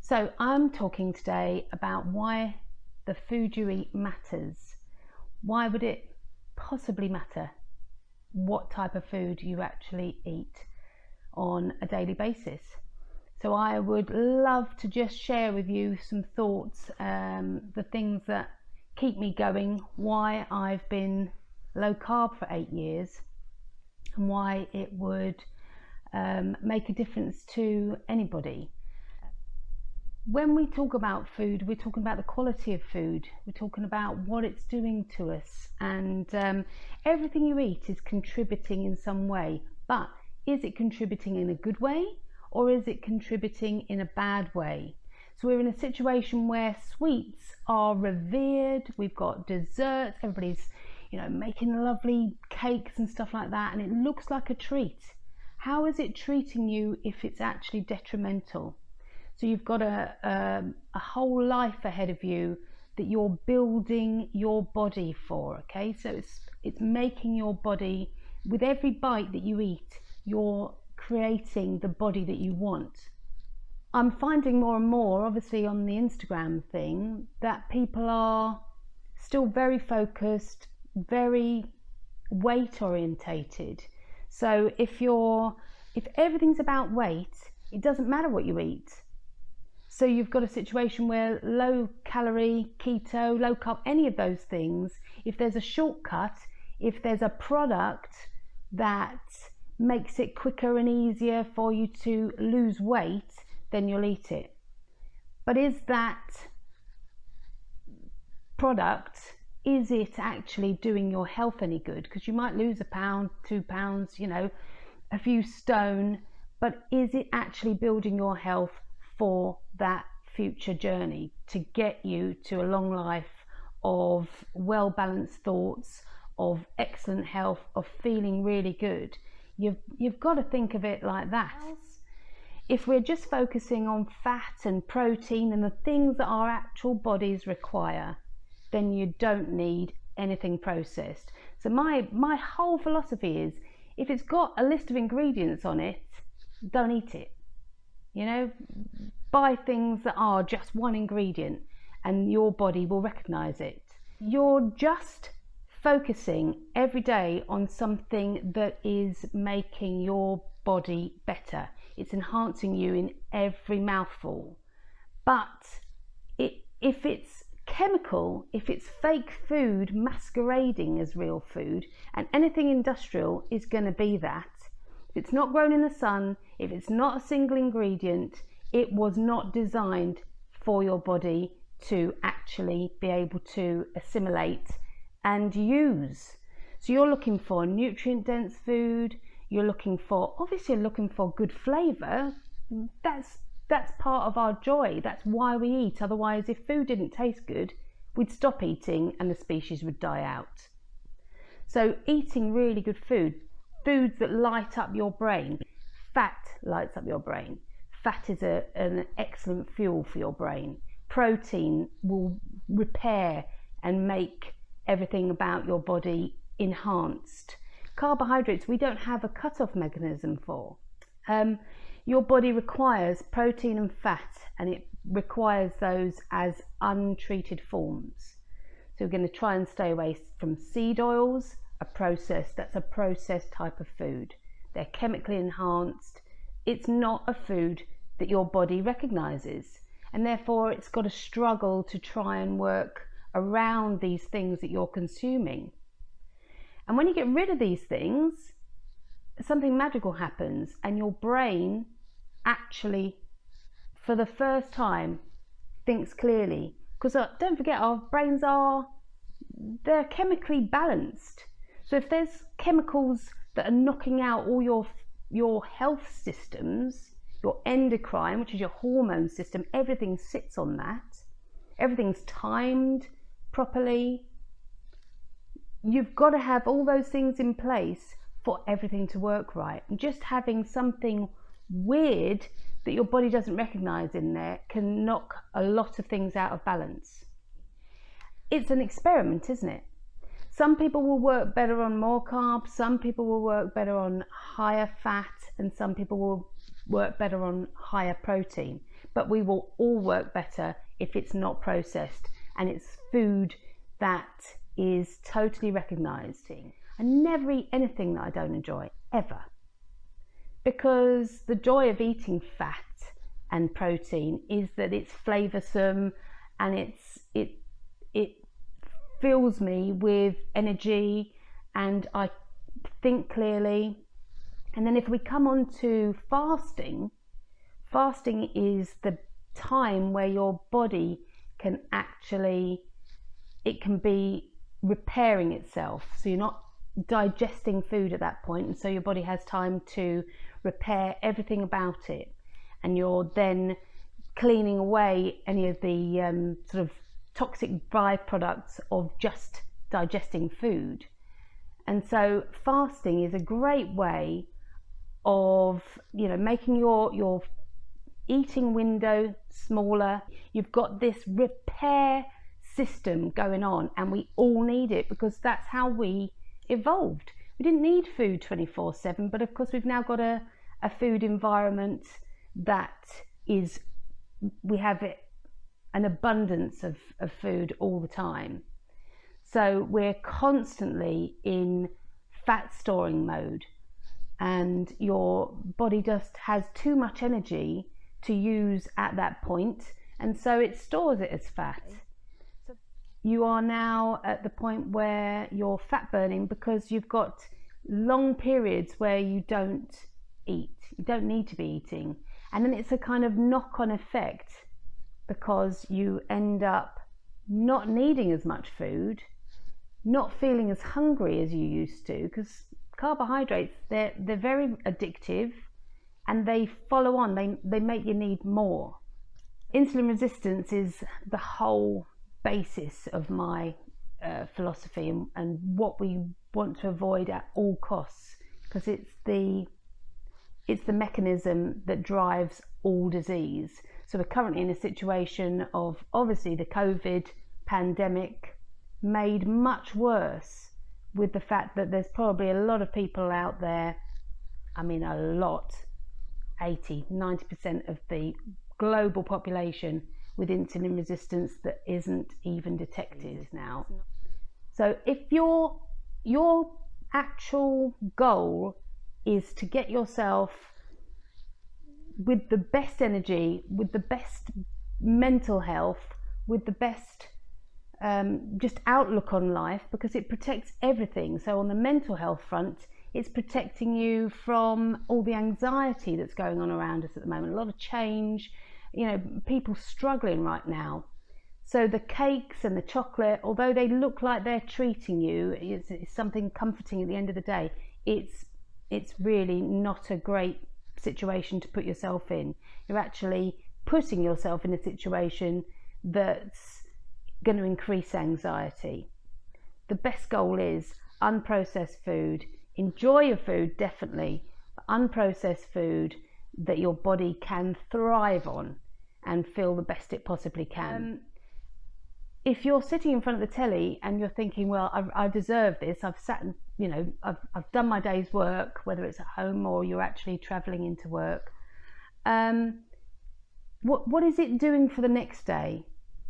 So I'm talking today about why the food you eat matters. Why would it possibly matter what type of food you actually eat on a daily basis? So I would love to just share with you some thoughts, the things that keep me going, why I've been low carb for 8 years, and why it would make a difference to anybody. When we talk about food, we're talking about the quality of food, we're talking about what it's doing to us, and everything you eat is contributing in some way. But is it contributing in a good way, or is it contributing in a bad way? So we're in a situation where sweets are revered, we've got desserts, everybody's making lovely cakes and stuff like that, and it looks like a treat. How is it treating you if it's actually detrimental? So you've got a whole life ahead of you that you're building your body for, okay? So it's making your body, with every bite that you eat, you're creating the body that you want. I'm finding more and more, obviously on the Instagram thing, that people are still very focused, very weight orientated. So if everything's about weight, it doesn't matter what you eat. So you've got a situation where low calorie, keto, low carb, any of those things, if there's a shortcut, if there's a product that makes it quicker and easier for you to lose weight, then you'll eat it. But is that product, is it actually doing your health any good? Because you might lose a pound, 2 pounds, a few stone, but is it actually building your health for that future journey to get you to a long life of well-balanced thoughts, of excellent health, of feeling really good? You've got to think of it like that. If we're just focusing on fat and protein and the things that our actual bodies require, then you don't need anything processed. So my whole philosophy is, if it's got a list of ingredients on it, don't eat it. Buy things that are just one ingredient and your body will recognize it. You're just focusing every day on something that is making your body better. It's enhancing you in every mouthful. But if it's chemical, if it's fake food masquerading as real food, and anything industrial is going to be that, if it's not grown in the sun, if it's not a single ingredient, it was not designed for your body to actually be able to assimilate and use. So you're looking for nutrient dense food, you're looking for good flavour. That's part of our joy, that's why we eat. Otherwise, if food didn't taste good, we'd stop eating and the species would die out. So eating really good foods that light up your brain. Fat lights up your brain. Fat is an excellent fuel for your brain. Protein will repair and make everything about your body enhanced. Carbohydrates, we don't have a cut-off mechanism for. Your body requires protein and fat, and it requires those as untreated forms. So we're going to try and stay away from seed oils, that's a processed type of food. They're chemically enhanced. It's not a food that your body recognizes, and therefore it's got to struggle to try and work around these things that you're consuming. And when you get rid of these things, something magical happens, and your brain actually, for the first time, thinks clearly. Because don't forget, our brains they're chemically balanced. So if there's chemicals that are knocking out all your health systems, your endocrine, which is your hormone system, everything sits on that. Everything's timed properly. You've got to have all those things in place for everything to work right. And just having something weird that your body doesn't recognize in there can knock a lot of things out of balance. It's an experiment, isn't it? Some people will work better on more carbs, some people will work better on higher fat, and some people will work better on higher protein. but we will all work better if it's not processed and it's food that is totally recognised. I never eat anything that I don't enjoy, ever. Because the joy of eating fat and protein is that it's flavoursome and it fills me with energy and I think clearly. And then if we come on to fasting, fasting is the time where your body can actually, it can be repairing itself. So you're not digesting food at that point, and so your body has time to repair everything about it, and you're then cleaning away any of the sort of toxic byproducts of just digesting food. And so fasting is a great way of, you know, making your eating window smaller. You've got this repair system going on, and we all need it because that's how we evolved. We didn't need food 24/7, but of course we've now got a food environment that is, we have an abundance of food all the time. So we're constantly in fat storing mode, and your body just has too much energy to use at that point, and so it stores it as fat. You are now at the point where you're fat burning because you've got long periods where you don't eat. You don't need to be eating. And then it's a kind of knock-on effect because you end up not needing as much food, not feeling as hungry as you used to, because carbohydrates, they're very addictive and they follow on. They make you need more. Insulin resistance is the whole basis of my philosophy and what we want to avoid at all costs, because it's the mechanism that drives all disease. So we're currently in a situation of, obviously, the COVID pandemic made much worse with the fact that there's probably a lot of people out there, I mean a lot, 80-90% of the global population with insulin resistance that isn't even detected now. So if your actual goal is to get yourself with the best energy, with the best mental health, with the best just outlook on life, because it protects everything. So on the mental health front, it's protecting you from all the anxiety that's going on around us at the moment, a lot of change, you know, people struggling right now. So the cakes and the chocolate, although they look like they're treating you, it's something comforting at the end of the day, it's really not a great situation to put yourself in. You're actually putting yourself in a situation that's going to increase anxiety. The best goal is unprocessed food. Enjoy your food, definitely, but unprocessed food that your body can thrive on and feel the best it possibly can. If you're sitting in front of the telly and you're thinking, well, I deserve this, I've sat, you know, I've done my day's work, whether it's at home or you're actually travelling into work, what is it doing for the next day?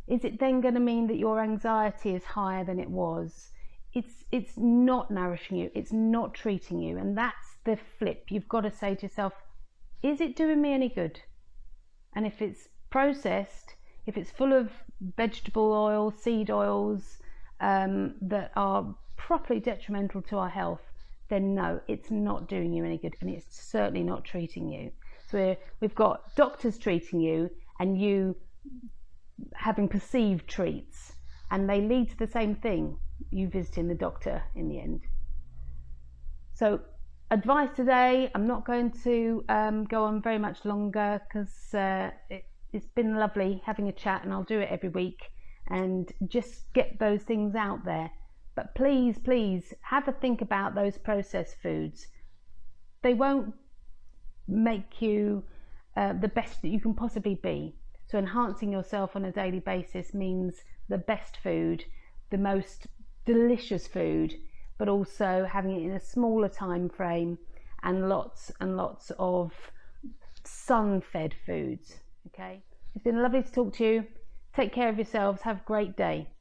Is it then going to mean that your anxiety is higher than it was? It's not nourishing you, it's not treating you, and that's the flip. You've got to say to yourself, is it doing me any good? And if it's processed, if it's full of vegetable oil, seed oils that are properly detrimental to our health, then no, it's not doing you any good, and it's certainly not treating you. So we've got doctors treating you and you having perceived treats, and they lead to the same thing, you visiting the doctor in the end. So advice today, I'm not going to go on very much longer because it's been lovely having a chat, and I'll do it every week and just get those things out there. But please have a think about those processed foods. They won't make you the best that you can possibly be. So enhancing yourself on a daily basis means the best food, the most delicious food, but also having it in a smaller time frame and lots of sun-fed foods. Okay, it's been lovely to talk to you. Take care of yourselves. Have a great day.